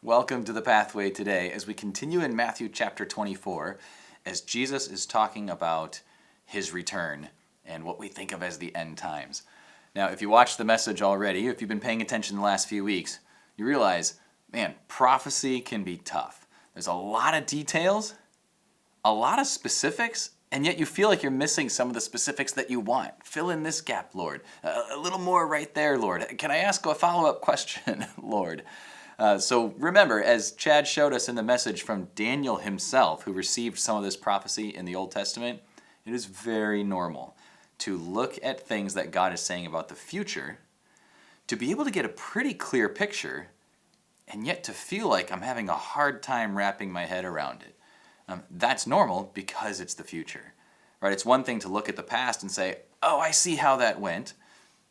Welcome to the Pathway today as we continue in Matthew chapter 24 as Jesus is talking about his return and what we think of as the end times. Now, if you watched the message already, if you've been paying attention the last few weeks, you realize, man, prophecy can be tough. There's a lot of details, a lot of specifics, and yet you feel like you're missing some of the specifics that you want. Fill in this gap, Lord. A little more right there, Lord. Can I ask a follow-up question, Lord? So remember, as Chad showed us in the message from Daniel himself, who received some of this prophecy in the Old Testament, it is very normal to look at things that God is saying about the future, to be able to get a pretty clear picture, and yet to feel like I'm having a hard time wrapping my head around it. That's normal because it's the future, right? It's one thing to look at the past and say, oh, I see how that went.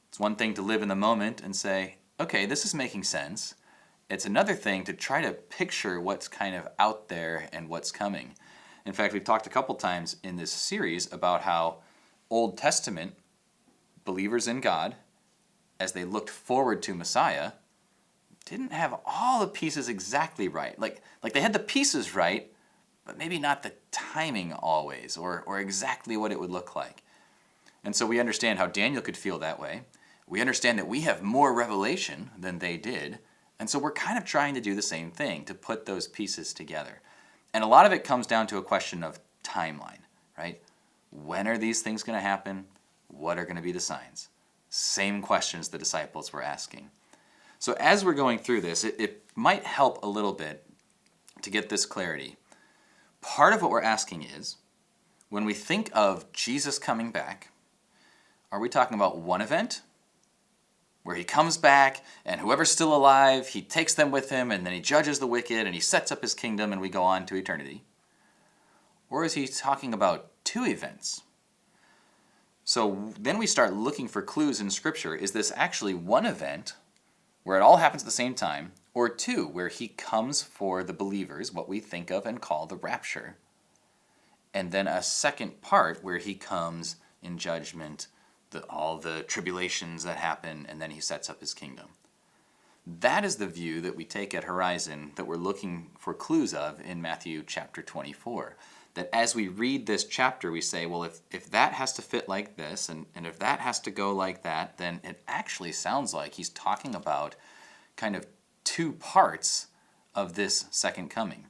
It's one thing to live in the moment and say, okay, this is making sense. It's another thing to try to picture what's kind of out there and what's coming. In fact, we've talked a couple times in this series about how Old Testament believers in God, as they looked forward to Messiah, didn't have all the pieces exactly right. Like they had the pieces right, but maybe not the timing always, or exactly what it would look like. And so we understand how Daniel could feel that way. We understand that we have more revelation than they did. And so we're kind of trying to do the same thing, to put those pieces together. And a lot of it comes down to a question of timeline, right? When are these things going to happen? What are going to be the signs? Same questions the disciples were asking. So as we're going through this, it might help a little bit to get this clarity. Part of what we're asking is, when we think of Jesus coming back, are we talking about one event, where he comes back, and whoever's still alive, he takes them with him, and then he judges the wicked, and he sets up his kingdom, and we go on to eternity? Or is he talking about two events? So then we start looking for clues in Scripture. Is this actually one event, where it all happens at the same time, or two, where he comes for the believers, what we think of and call the rapture, and then a second part where he comes in judgment, all the tribulations that happen, and then he sets up his kingdom? That is the view that we take at Horizon, that we're looking for clues of in Matthew chapter 24. That as we read this chapter, we say, well, if that has to fit like this, and if that has to go like that, then it actually sounds like he's talking about kind of two parts of this second coming.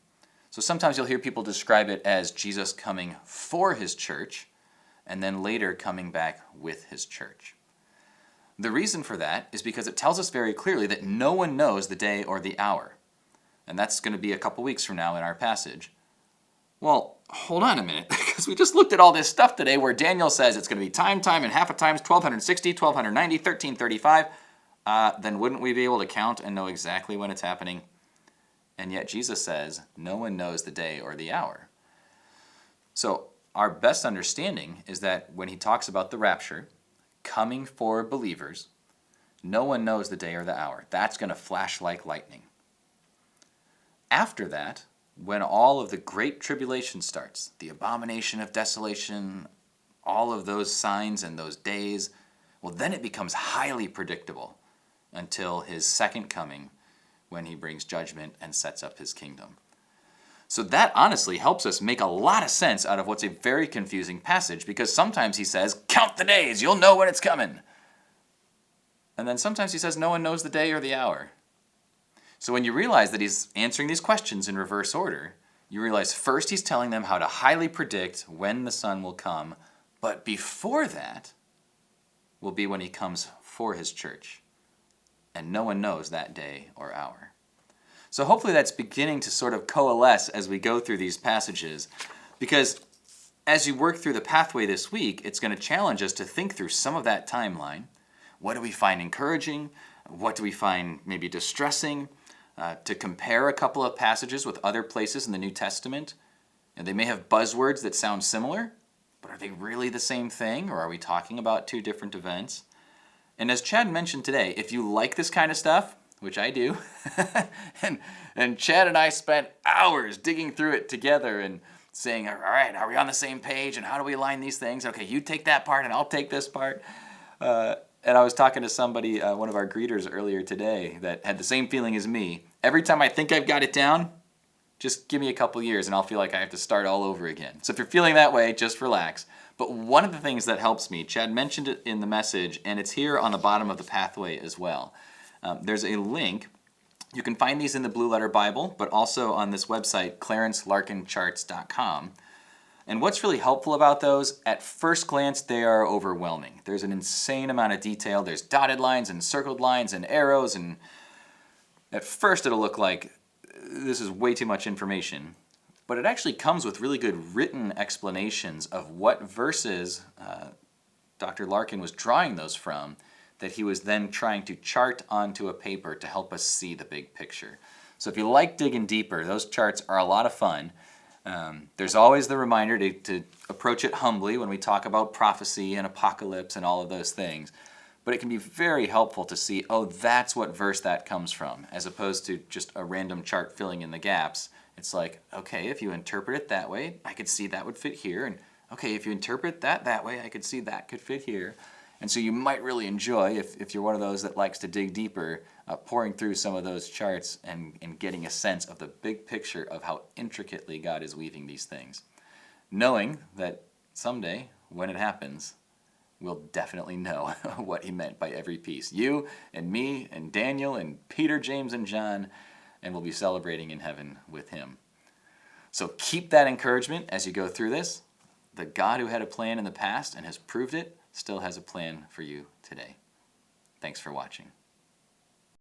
So sometimes you'll hear people describe it as Jesus coming for his church, and then later coming back with his church. The reason for that is because it tells us very clearly that no one knows the day or the hour. And that's going to be a couple weeks from now in our passage. Well, hold on a minute, because we just looked at all this stuff today where Daniel says it's going to be time, and half a times, 1260, 1290, 1335. Then wouldn't we be able to count and know exactly when it's happening? And yet Jesus says no one knows the day or the hour. So our best understanding is that when he talks about the rapture coming for believers, no one knows the day or the hour. That's going to flash like lightning. After that, when all of the great tribulation starts, the abomination of desolation, all of those signs and those days, well, then it becomes highly predictable until his second coming, when he brings judgment and sets up his kingdom. So that honestly helps us make a lot of sense out of what's a very confusing passage, because sometimes he says, count the days, you'll know when it's coming. And then sometimes he says no one knows the day or the hour. So when you realize that he's answering these questions in reverse order, you realize first he's telling them how to highly predict when the Son will come, but before that will be when he comes for his church. And no one knows that day or hour. So hopefully that's beginning to sort of coalesce as we go through these passages, because as you work through the pathway this week, it's going to challenge us to think through some of that timeline. What do we find encouraging? What do we find maybe distressing? To compare a couple of passages with other places in the New Testament. And they may have buzzwords that sound similar, but are they really the same thing, or are we talking about two different events? And as Chad mentioned today, if you like this kind of stuff, which I do, and Chad and I spent hours digging through it together and saying, all right, are we on the same page, and how do we align these things? Okay, you take that part and I'll take this part. And I was talking to somebody, one of our greeters earlier today, that had the same feeling as me, every time I think I've got it down, just give me a couple years and I'll feel like I have to start all over again. So if you're feeling that way, just relax. But one of the things that helps me, Chad mentioned it in the message, and it's here on the bottom of the pathway as well. There's a link. You can find these in the Blue Letter Bible, but also on this website, clarencelarkincharts.com. And what's really helpful about those, at first glance, they are overwhelming. There's an insane amount of detail. There's dotted lines and circled lines and arrows, and at first it'll look like this is way too much information. But it actually comes with really good written explanations of what verses Dr. Larkin was drawing those from that he was then trying to chart onto a paper to help us see the big picture. So if you like digging deeper, those charts are a lot of fun. There's always the reminder to approach it humbly when we talk about prophecy and apocalypse and all of those things. But it can be very helpful to see, oh, that's what verse that comes from, as opposed to just a random chart filling in the gaps. It's like, okay, if you interpret it that way, I could see that would fit here. And okay, if you interpret that way, I could see that could fit here. And so you might really enjoy, if you're one of those that likes to dig deeper, pouring through some of those charts and getting a sense of the big picture of how intricately God is weaving these things. Knowing that someday, when it happens, we'll definitely know what he meant by every piece. You and me and Daniel and Peter, James, and John, and we'll be celebrating in heaven with him. So keep that encouragement as you go through this. The God who had a plan in the past and has proved it still has a plan for you today. Thanks for watching.